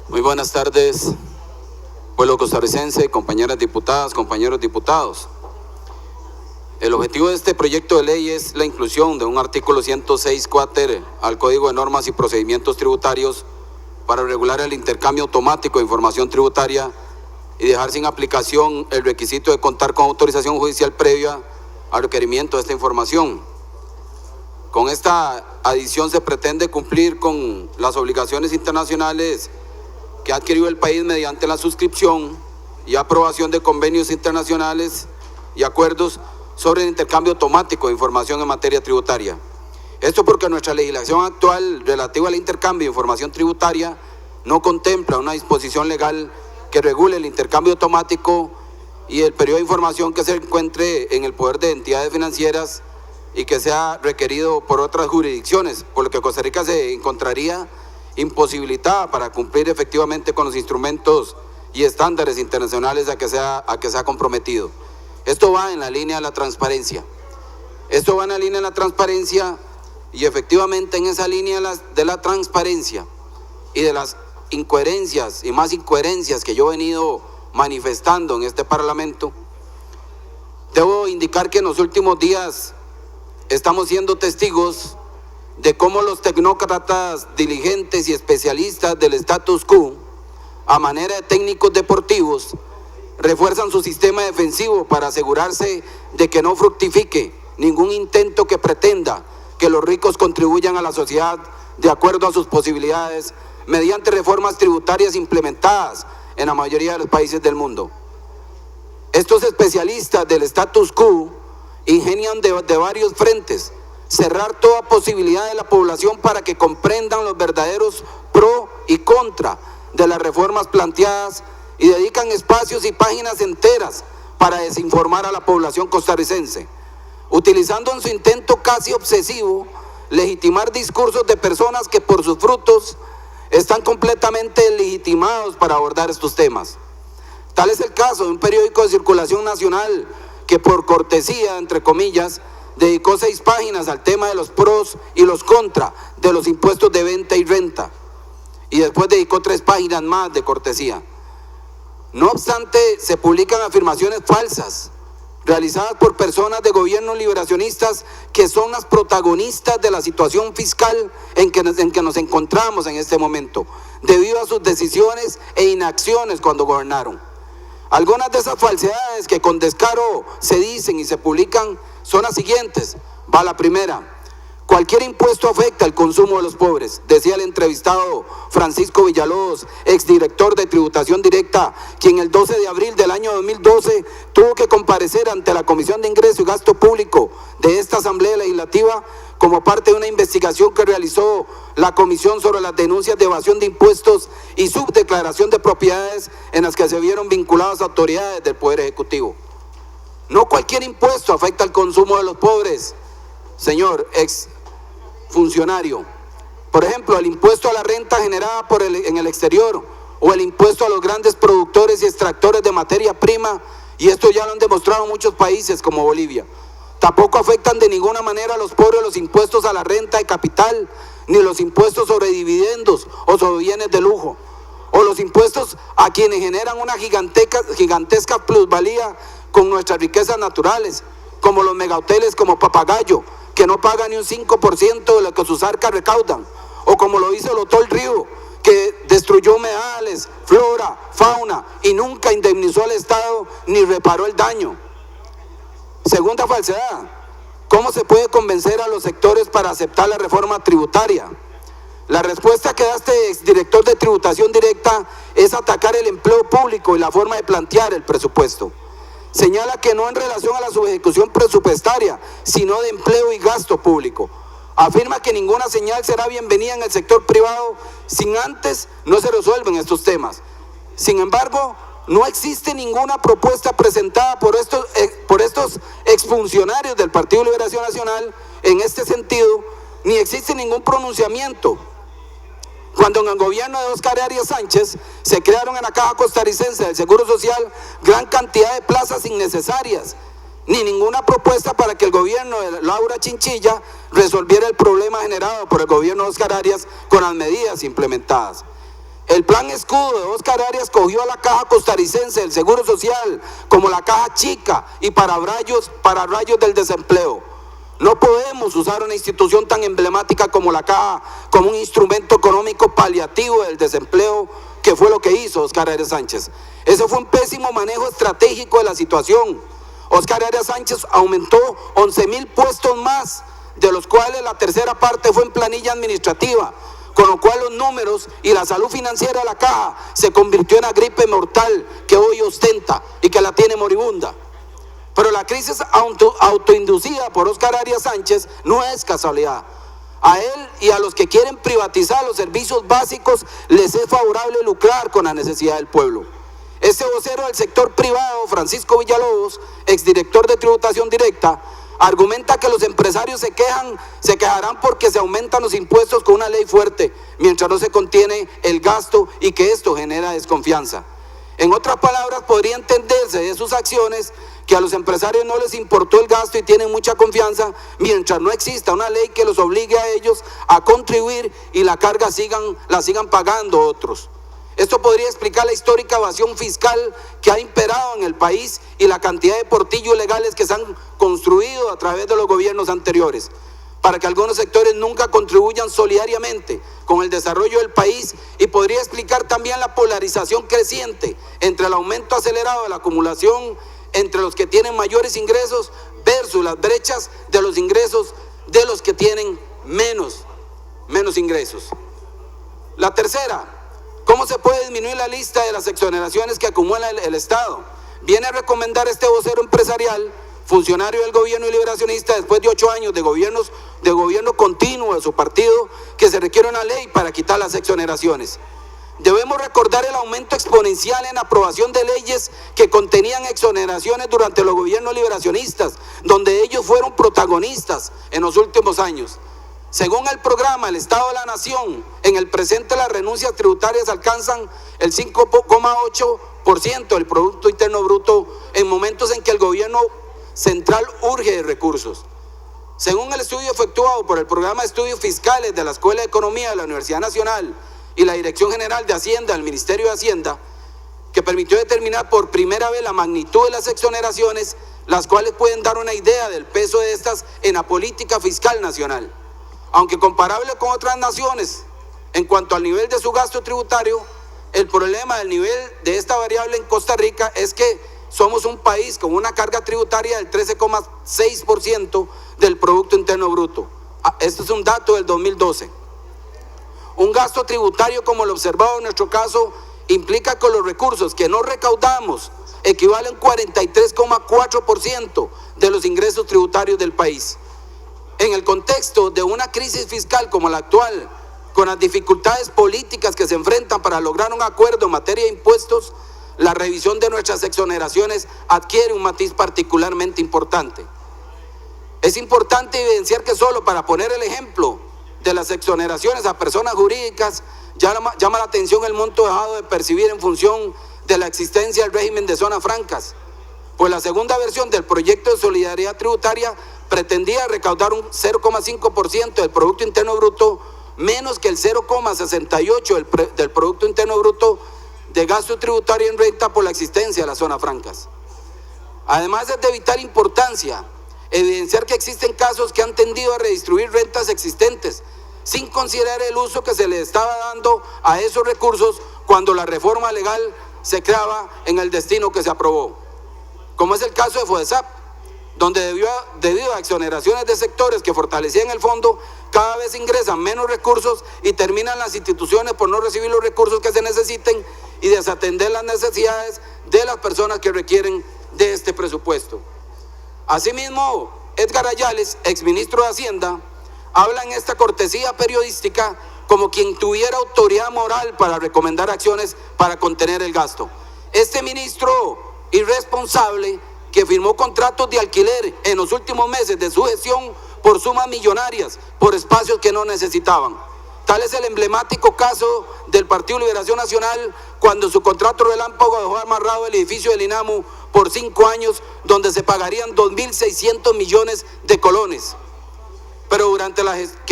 Muy buenas tardes, pueblo costarricense, compañeras diputadas, compañeros diputados. El objetivo de este proyecto de ley es la inclusión de un artículo 106 cuáter al Código de Normas y Procedimientos Tributarios para regular el intercambio automático de información tributaria y dejar sin aplicación el requisito de contar con autorización judicial previa al requerimiento de esta información. Con esta adición se pretende cumplir con las obligaciones internacionales que ha adquirido el país mediante la suscripción y aprobación de convenios internacionales y acuerdos sobre el intercambio automático de información en materia tributaria. Esto porque nuestra legislación actual relativa al intercambio de información tributaria no contempla una disposición legal que regule el intercambio automático y el periodo de información que se encuentre en el poder de entidades financieras y que sea requerido por otras jurisdicciones, por lo que Costa Rica se encontraría imposibilitada para cumplir efectivamente con los instrumentos y estándares internacionales a que se ha comprometido. Esto va en la línea de la transparencia. Y efectivamente en esa línea de la transparencia y de las incoherencias y más incoherencias que yo he venido manifestando en este Parlamento, debo indicar que en los últimos días estamos siendo testigos de cómo los tecnócratas diligentes y especialistas del status quo, a manera de técnicos deportivos, refuerzan su sistema defensivo para asegurarse de que no fructifique ningún intento que pretenda que los ricos contribuyan a la sociedad de acuerdo a sus posibilidades mediante reformas tributarias implementadas en la mayoría de los países del mundo. Estos especialistas del status quo ingenian de varios frentes cerrar toda posibilidad de la población para que comprendan los verdaderos pro y contra de las reformas planteadas y dedican espacios y páginas enteras para desinformar a la población costarricense, utilizando en su intento casi obsesivo legitimar discursos de personas que por sus frutos están completamente legitimados para abordar estos temas. Tal es el caso de un periódico de circulación nacional que por cortesía, entre comillas, dedicó 6 páginas al tema de los pros y los contra de los impuestos de venta y renta, y después dedicó 3 páginas más de cortesía. No obstante, se publican afirmaciones falsas realizadas por personas de gobiernos liberacionistas que son las protagonistas de la situación fiscal en que nos encontramos en este momento, debido a sus decisiones e inacciones cuando gobernaron. Algunas de esas falsedades que con descaro se dicen y se publican son las siguientes. Va la primera. Cualquier impuesto afecta el consumo de los pobres, decía el entrevistado Francisco Villalobos, exdirector de Tributación Directa, quien el 12 de abril del año 2012 tuvo que comparecer ante la Comisión de Ingreso y Gasto Público de esta Asamblea Legislativa como parte de una investigación que realizó la Comisión sobre las denuncias de evasión de impuestos y subdeclaración de propiedades en las que se vieron vinculadas autoridades del Poder Ejecutivo. No cualquier impuesto afecta al consumo de los pobres, señor ex funcionario. Por ejemplo, el impuesto a la renta generada en el exterior o el impuesto a los grandes productores y extractores de materia prima, y esto ya lo han demostrado muchos países como Bolivia. Tampoco afectan de ninguna manera a los pobres los impuestos a la renta de capital, ni los impuestos sobre dividendos o sobre bienes de lujo, o los impuestos a quienes generan una gigantesca plusvalía con nuestras riquezas naturales, como los megahoteles como Papagayo, que no pagan ni un 5% de lo que sus arcas recaudan, o como lo hizo el Hotel Río, que destruyó humedales, flora, fauna y nunca indemnizó al Estado ni reparó el daño. Segunda falsedad, ¿cómo se puede convencer a los sectores para aceptar la reforma tributaria? La respuesta que da este exdirector de Tributación Directa es atacar el empleo público y la forma de plantear el presupuesto. Señala que no en relación a la subejecución presupuestaria, sino de empleo y gasto público. Afirma que ninguna señal será bienvenida en el sector privado sin antes no se resuelven estos temas. Sin embargo, no existe ninguna propuesta presentada por estos exfuncionarios del Partido Liberación Nacional en este sentido, ni existe ningún pronunciamiento. Cuando en el gobierno de Óscar Arias Sánchez se crearon en la Caja Costarricense del Seguro Social gran cantidad de plazas innecesarias, ni ninguna propuesta para que el gobierno de Laura Chinchilla resolviera el problema generado por el gobierno de Óscar Arias con las medidas implementadas. El plan escudo de Óscar Arias cogió a la Caja Costarricense del Seguro Social como la caja chica y para rayos del desempleo. No podemos usar una institución tan emblemática como la Caja como un instrumento económico paliativo del desempleo, que fue lo que hizo Óscar Arias Sánchez. Ese fue un pésimo manejo estratégico de la situación. Óscar Arias Sánchez aumentó 11,000 puestos más, de los cuales la tercera parte fue en planilla administrativa, con lo cual los números y la salud financiera de la Caja se convirtió en la gripe mortal que hoy ostenta y que la tiene moribunda. Pero la crisis autoinducida por Óscar Arias Sánchez no es casualidad. A él y a los que quieren privatizar los servicios básicos les es favorable lucrar con la necesidad del pueblo. Este vocero del sector privado, Francisco Villalobos, exdirector de Tributación Directa, argumenta que los empresarios se quejarán porque se aumentan los impuestos con una ley fuerte, mientras no se contiene el gasto y que esto genera desconfianza. En otras palabras, podría entenderse de sus acciones que a los empresarios no les importó el gasto y tienen mucha confianza, mientras no exista una ley que los obligue a ellos a contribuir y la carga la sigan pagando otros. Esto podría explicar la histórica evasión fiscal que ha imperado en el país y la cantidad de portillos legales que se han construido a través de los gobiernos anteriores, para que algunos sectores nunca contribuyan solidariamente con el desarrollo del país, y podría explicar también la polarización creciente entre el aumento acelerado de la acumulación entre los que tienen mayores ingresos versus las brechas de los ingresos de los que tienen menos ingresos. La tercera, ¿cómo se puede disminuir la lista de las exoneraciones que acumula el Estado? Viene a recomendar este vocero empresarial, funcionario del gobierno liberacionista, después de 8 años de gobierno continuo de su partido, que se requiere una ley para quitar las exoneraciones. Debemos recordar el aumento exponencial en la aprobación de leyes que contenían exoneraciones durante los gobiernos liberacionistas, donde ellos fueron protagonistas en los últimos años. Según el programa El Estado de la Nación, en el presente las renuncias tributarias alcanzan el 5,8% del Producto Interno Bruto en momentos en que el gobierno central urge de recursos. Según el estudio efectuado por el Programa de Estudios Fiscales de la Escuela de Economía de la Universidad Nacional y la Dirección General de Hacienda del Ministerio de Hacienda, que permitió determinar por primera vez la magnitud de las exoneraciones, las cuales pueden dar una idea del peso de estas en la política fiscal nacional. Aunque comparable con otras naciones en cuanto al nivel de su gasto tributario, el problema del nivel de esta variable en Costa Rica es que somos un país con una carga tributaria del 13,6% del Producto Interno Bruto. Este es un dato del 2012. Un gasto tributario como el observado en nuestro caso implica que los recursos que no recaudamos equivalen 43,4% de los ingresos tributarios del país. En el contexto de una crisis fiscal como la actual, con las dificultades políticas que se enfrentan para lograr un acuerdo en materia de impuestos, la revisión de nuestras exoneraciones adquiere un matiz particularmente importante. Es importante evidenciar que solo para poner el ejemplo de las exoneraciones a personas jurídicas llama la atención el monto dejado de percibir en función de la existencia del régimen de zonas francas, pues la segunda versión del proyecto de solidaridad tributaria pretendía recaudar un 0,5% del Producto Interno Bruto, menos que el 0,68% del Producto Interno Bruto de gasto tributario en renta por la existencia de las zonas francas. Además, es de vital importancia evidenciar que existen casos que han tendido a redistribuir rentas existentes sin considerar el uso que se le estaba dando a esos recursos cuando la reforma legal se creaba en el destino que se aprobó, como es el caso de FODESAP, donde debido a exoneraciones de sectores que fortalecían el fondo, cada vez ingresan menos recursos y terminan las instituciones por no recibir los recursos que se necesiten y desatender las necesidades de las personas que requieren de este presupuesto. Asimismo, Edgar Ayales, exministro de Hacienda, habla en esta cortesía periodística como quien tuviera autoridad moral para recomendar acciones para contener el gasto. Este ministro irresponsable que firmó contratos de alquiler en los últimos meses de su gestión por sumas millonarias, por espacios que no necesitaban. Tal es el emblemático caso del Partido Liberación Nacional, cuando su contrato relámpago dejó amarrado el edificio del INAMU por 5 años, donde se pagarían 2.600 millones de colones, pero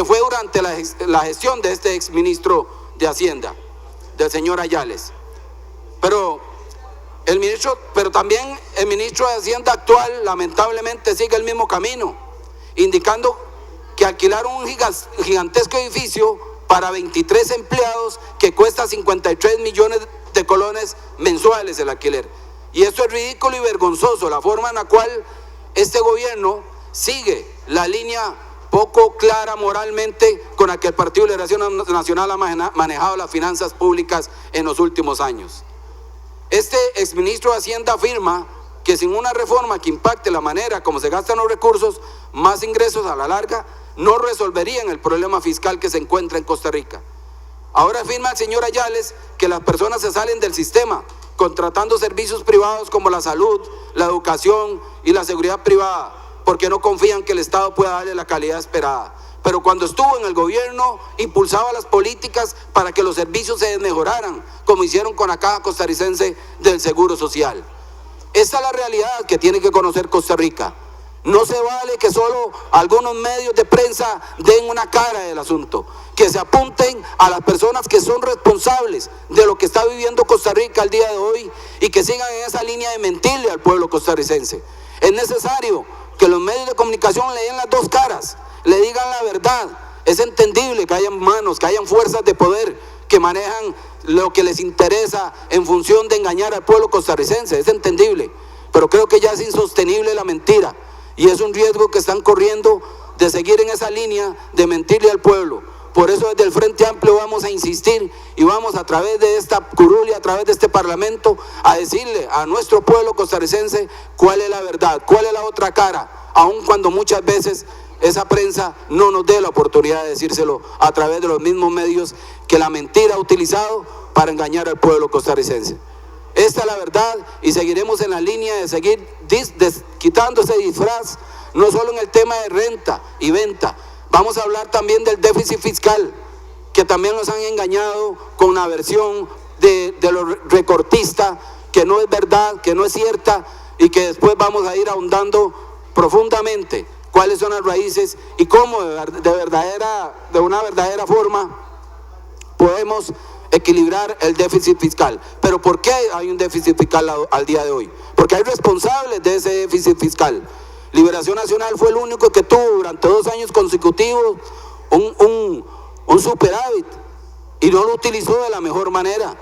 fue durante la gestión de este exministro de Hacienda. del señor Ayales. Pero también el ministro de Hacienda actual lamentablemente sigue el mismo camino, indicando que alquilaron un gigantesco edificio para 23 empleados que cuesta 53 millones de colones mensuales el alquiler. Y esto es ridículo y vergonzoso, la forma en la cual este gobierno sigue la línea poco clara moralmente con la que el Partido de Liberación Nacional ha manejado las finanzas públicas en los últimos años. Este exministro de Hacienda afirma que sin una reforma que impacte la manera como se gastan los recursos, más ingresos a la larga no resolverían el problema fiscal que se encuentra en Costa Rica. Ahora afirma el señor Ayales que las personas se salen del sistema, contratando servicios privados como la salud, la educación y la seguridad privada, porque no confían que el Estado pueda darle la calidad esperada. Pero cuando estuvo en el gobierno, impulsaba las políticas para que los servicios se mejoraran, como hicieron con la Caja Costarricense del Seguro Social. Esta es la realidad que tiene que conocer Costa Rica. No se vale que solo algunos medios de prensa den una cara del asunto, que se apunten a las personas que son responsables de lo que está viviendo Costa Rica al día de hoy y que sigan en esa línea de mentirle al pueblo costarricense. Es necesario que los medios de comunicación le den las dos caras, le digan la verdad. Es entendible que hayan manos, que hayan fuerzas de poder que manejan lo que les interesa en función de engañar al pueblo costarricense, es entendible, pero creo que ya es insostenible la mentira y es un riesgo que están corriendo de seguir en esa línea de mentirle al pueblo. Por eso desde el Frente Amplio vamos a insistir y vamos a través de esta curul y a través de este Parlamento a decirle a nuestro pueblo costarricense cuál es la verdad, cuál es la otra cara, aun cuando muchas veces esa prensa no nos dé la oportunidad de decírselo a través de los mismos medios que la mentira ha utilizado para engañar al pueblo costarricense. Esta es la verdad y seguiremos en la línea de seguir quitando ese disfraz, no solo en el tema de renta y venta. Vamos a hablar también del déficit fiscal, que también nos han engañado con una versión de los recortistas, que no es verdad, que no es cierta, y que después vamos a ir ahondando profundamente cuáles son las raíces y cómo de una verdadera forma podemos equilibrar el déficit fiscal. Pero ¿por qué hay un déficit fiscal al día de hoy? Porque hay responsables de ese déficit fiscal. Liberación Nacional fue el único que tuvo durante 2 años consecutivos un superávit y no lo utilizó de la mejor manera.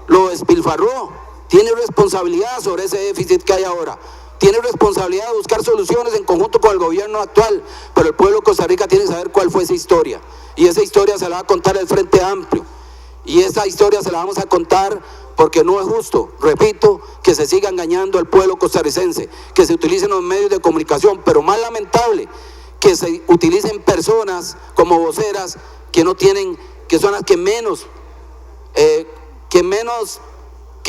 Lo despilfarró. Tiene responsabilidad sobre ese déficit que hay ahora. Tiene responsabilidad de buscar soluciones en conjunto con el gobierno actual, pero el pueblo de Costa Rica tiene que saber cuál fue esa historia. Y esa historia se la va a contar el Frente Amplio. Y esa historia se la vamos a contar porque no es justo, repito, que se siga engañando al pueblo costarricense, que se utilicen los medios de comunicación, pero más lamentable, que se utilicen personas como voceras que no tienen, que son las que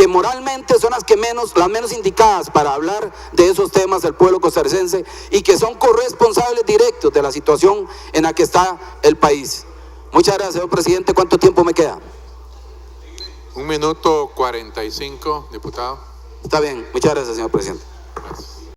moralmente son las menos indicadas para hablar de esos temas del pueblo costarricense y que son corresponsables directos de la situación en la que está el país. Muchas gracias, señor presidente. ¿Cuánto tiempo me queda? 1 minuto 45, diputado. Está bien, muchas gracias, señor presidente. Gracias.